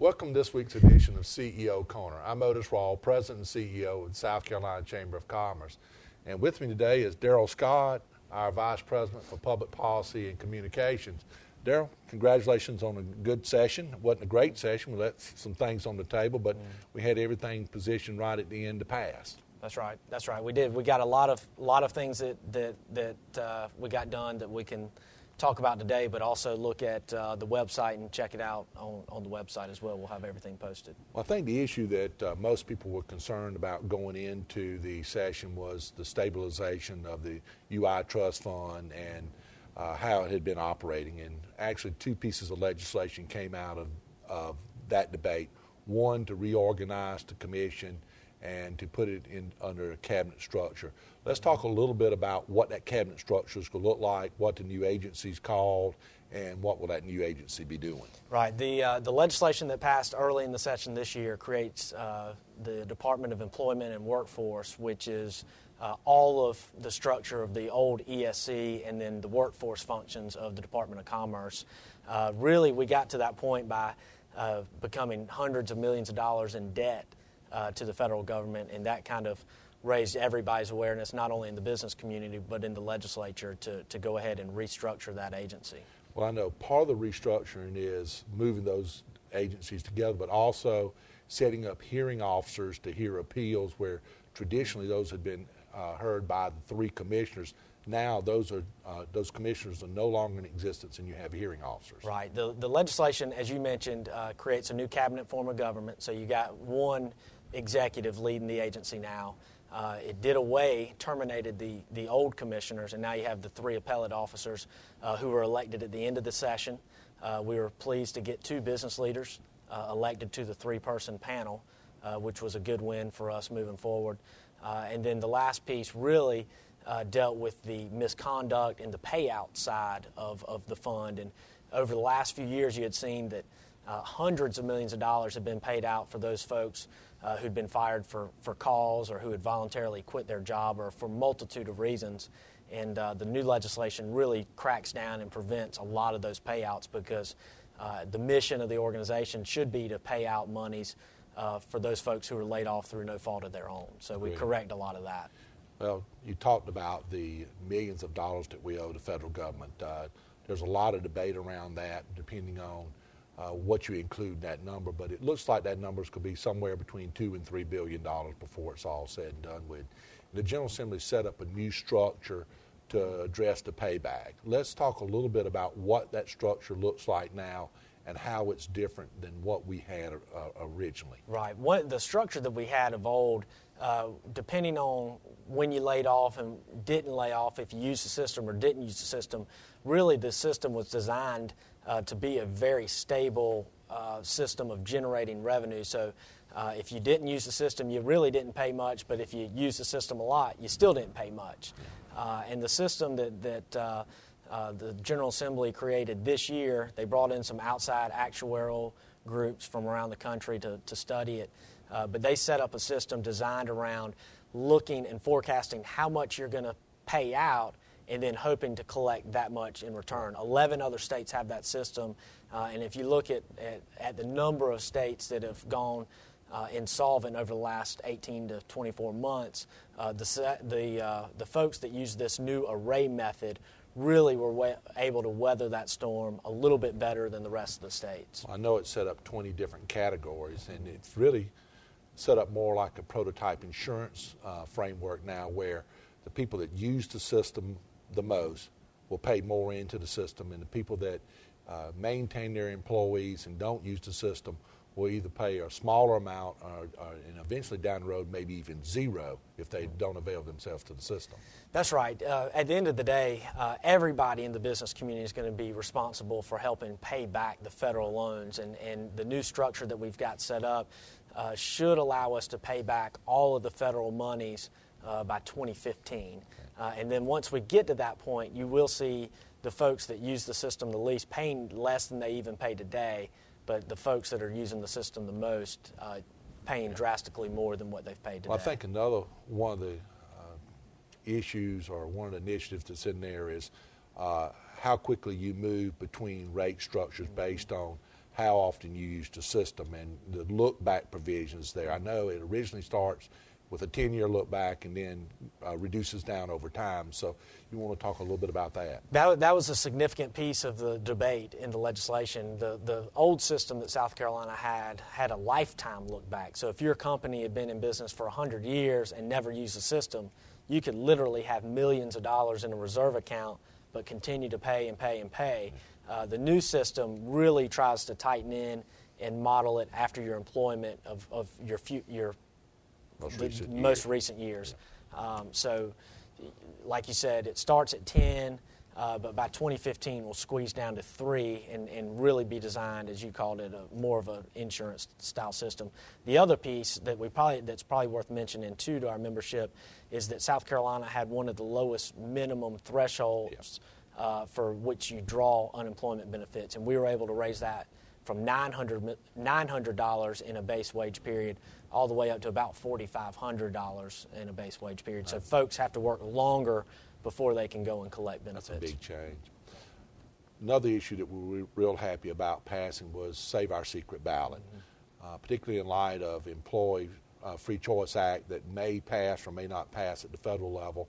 Welcome to this week's edition of CEO Corner. I'm Otis Rawl, President and CEO of the South Carolina Chamber of Commerce. And with me today is Darrell Scott, our Vice President for Public Policy and Communications. Darrell, congratulations on a good session. It wasn't a great session. We left some things on the table, but we had everything positioned right at the end to pass. That's right. That's right. We did. We got a lot of things that we got done that we can talk about today, but also look at the website and check it out on the website as well. We'll have everything posted. Well, I think the issue that most people were concerned about going into the session was the stabilization of the UI Trust Fund and how it had been operating. And actually, two pieces of legislation came out of that debate. One, to reorganize the commission and to put it in under a cabinet structure. Let's talk a little bit about what that cabinet structure is going to look like, what the new agency's called, and what will that new agency be doing. Right. The legislation that passed early in the session this year creates the Department of Employment and Workforce, which is all of the structure of the old ESC and then the workforce functions of the Department of Commerce. Really, we got to that point by becoming hundreds of millions of dollars in debt to the federal government, and that kind of raised everybody's awareness, not only in the business community, but in the legislature to go ahead and restructure that agency. Well, I know part of the restructuring is moving those agencies together, but also setting up hearing officers to hear appeals where traditionally those had been heard by the three commissioners. Now those commissioners are no longer in existence, and you have hearing officers. Right. The legislation, as you mentioned, creates a new cabinet form of government. So you got one executive leading the agency now. It terminated the old commissioners, and now you have the three appellate officers who were elected at the end of the session. We were pleased to get two business leaders elected to the three-person panel, which was a good win for us moving forward. And then the last piece really dealt with the misconduct and the payout side of the fund. And over the last few years, you had seen that hundreds of millions of dollars have been paid out for those folks who'd been fired for cause or who had voluntarily quit their job or for a multitude of reasons. And the new legislation really cracks down and prevents a lot of those payouts because the mission of the organization should be to pay out monies for those folks who were laid off through no fault of their own. So we correct a lot of that. Well, you talked about the millions of dollars that we owe the federal government. There's a lot of debate around that, depending on what you include in that number, but it looks like that number could be somewhere between $2 and $3 billion before it's all said and done with. The General Assembly set up a new structure to address the payback. Let's talk a little bit about what that structure looks like now and how it's different than what we had originally. Right. The structure that we had of old, depending on when you laid off and didn't lay off, if you used the system or didn't use the system, really the system was designed to be a very stable system of generating revenue. So if you didn't use the system, you really didn't pay much, but if you used the system a lot, you still didn't pay much. And the system that the General Assembly created this year, they brought in some outside actuarial groups from around the country to study it. But they set up a system designed around looking and forecasting how much you're going to pay out and then hoping to collect that much in return. 11 other states have that system. And if you look at the number of states that have gone insolvent over the last 18 to 24 months, the folks that use this new array method really were able to weather that storm a little bit better than the rest of the states. I know it's set up 20 different categories, and it's really set up more like a prototype insurance framework now where the people that use the system the most will pay more into the system, and the people that maintain their employees and don't use the system will either pay a smaller amount and eventually down the road maybe even zero if they don't avail themselves to the system. That's right. At the end of the day, everybody in the business community is going to be responsible for helping pay back the federal loans, and the new structure that we've got set up should allow us to pay back all of the federal monies by 2015. And then once we get to that point, you will see the folks that use the system the least paying less than they even pay today, but the folks that are using the system the most paying drastically more than what they've paid today. Well, I think another one of the issues or one of the initiatives that's in there is how quickly you move between rate structures based on how often you use the system and the look-back provisions there. I know it originally starts with a 10-year look back and then reduces down over time. So you want to talk a little bit about that. That was a significant piece of the debate in the legislation. The old system that South Carolina had a lifetime look back. So if your company had been in business for 100 years and never used the system, you could literally have millions of dollars in a reserve account but continue to pay and pay and pay. The new system really tries to tighten in and model it after your employment of your most recent years. So, like you said, it starts at 10, but by 2015 we'll squeeze down to 3 and really be designed, as you called it, more of an insurance-style system. The other piece that's probably worth mentioning, too, to our membership is that South Carolina had one of the lowest minimum thresholds for which you draw unemployment benefits, and we were able to raise that from $900 in a base wage period all the way up to about $4,500 in a base wage period. So folks have to work longer before they can go and collect benefits. That's a big change. Another issue that we were real happy about passing was Save Our Secret Ballot, particularly in light of Employee Free Choice Act that may pass or may not pass at the federal level.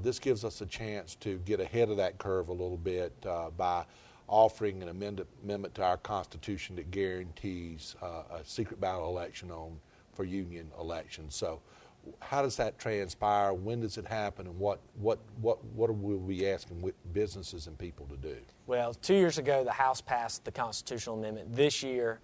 This gives us a chance to get ahead of that curve a little bit by offering an amendment to our Constitution that guarantees a secret ballot election for union elections. So how does that transpire? When does it happen? And what will we be asking businesses and people to do? Well, 2 years ago, the House passed the constitutional amendment. This year,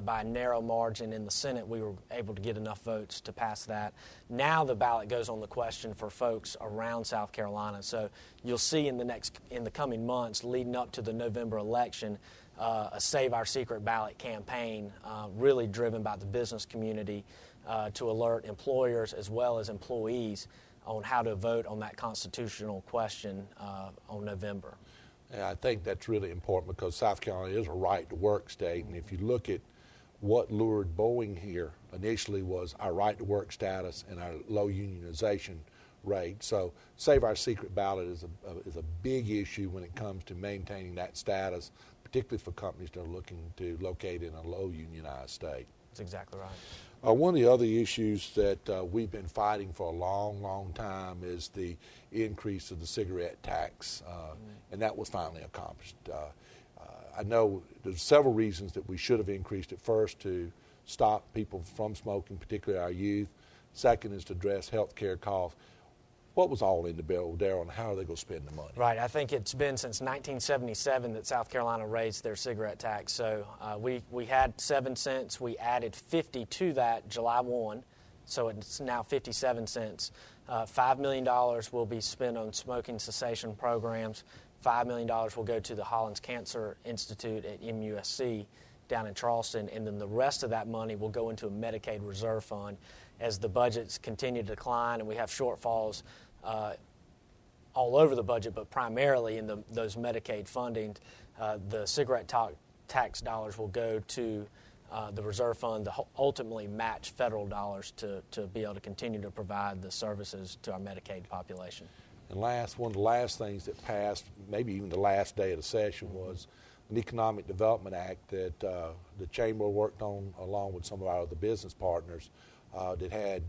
by a narrow margin in the Senate, we were able to get enough votes to pass that. Now the ballot goes on the question for folks around South Carolina. So you'll see in the coming months leading up to the November election, a Save Our Secret Ballot campaign really driven by the business community to alert employers as well as employees on how to vote on that constitutional question on November. And I think that's really important because South Carolina is a right-to-work state, and if you look at what lured Boeing here initially was our right-to-work status and our low unionization rate. So Save Our Secret Ballot is a big issue when it comes to maintaining that status, particularly for companies that are looking to locate in a low unionized state. That's exactly right. One of the other issues that we've been fighting for a long, long time is the increase of the cigarette tax, and that was finally accomplished. I know there's several reasons that we should have increased it. First, to stop people from smoking, particularly our youth. Second is to address health care costs. What was all in the bill, Darrell, and how are they going to spend the money? Right. I think it's been since 1977 that South Carolina raised their cigarette tax. So we had 7 cents. We added 50 to that July 1, so it's now 57 cents. $5 million will be spent on smoking cessation programs. $5 million will go to the Hollins Cancer Institute at MUSC down in Charleston, and then the rest of that money will go into a Medicaid reserve fund as the budgets continue to decline and we have shortfalls all over the budget, but primarily in those Medicaid funding. The cigarette tax dollars will go to the reserve fund to ultimately match federal dollars to be able to continue to provide the services to our Medicaid population. And one of the last things that passed, maybe even the last day of the session, was an Economic Development Act that the Chamber worked on along with some of our other business partners that had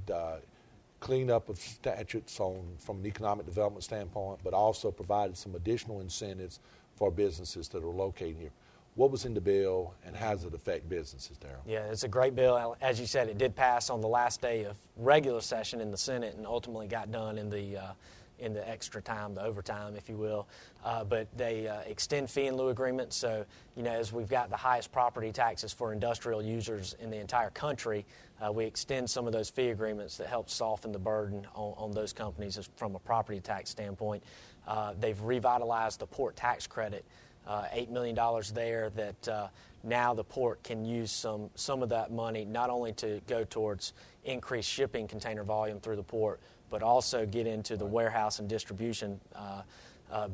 cleanup of statutes from an economic development standpoint, but also provided some additional incentives for businesses that are located here. What was in the bill, and how does it affect businesses, Darrell? Yeah, it's a great bill. As you said, it did pass on the last day of regular session in the Senate and ultimately got done in the extra time, the overtime, if you will. But they extend fee in lieu agreements. So, as we've got the highest property taxes for industrial users in the entire country, we extend some of those fee agreements that help soften the burden on those companies from a property tax standpoint. They've revitalized the port tax credit, $8 million there that now the port can use some of that money not only to go towards increased shipping container volume through the port, but also get into the warehouse and distribution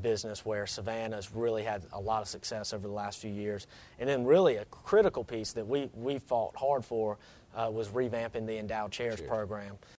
business where Savannah's really had a lot of success over the last few years. And then really a critical piece that we fought hard for was revamping the Endowed Chairs program.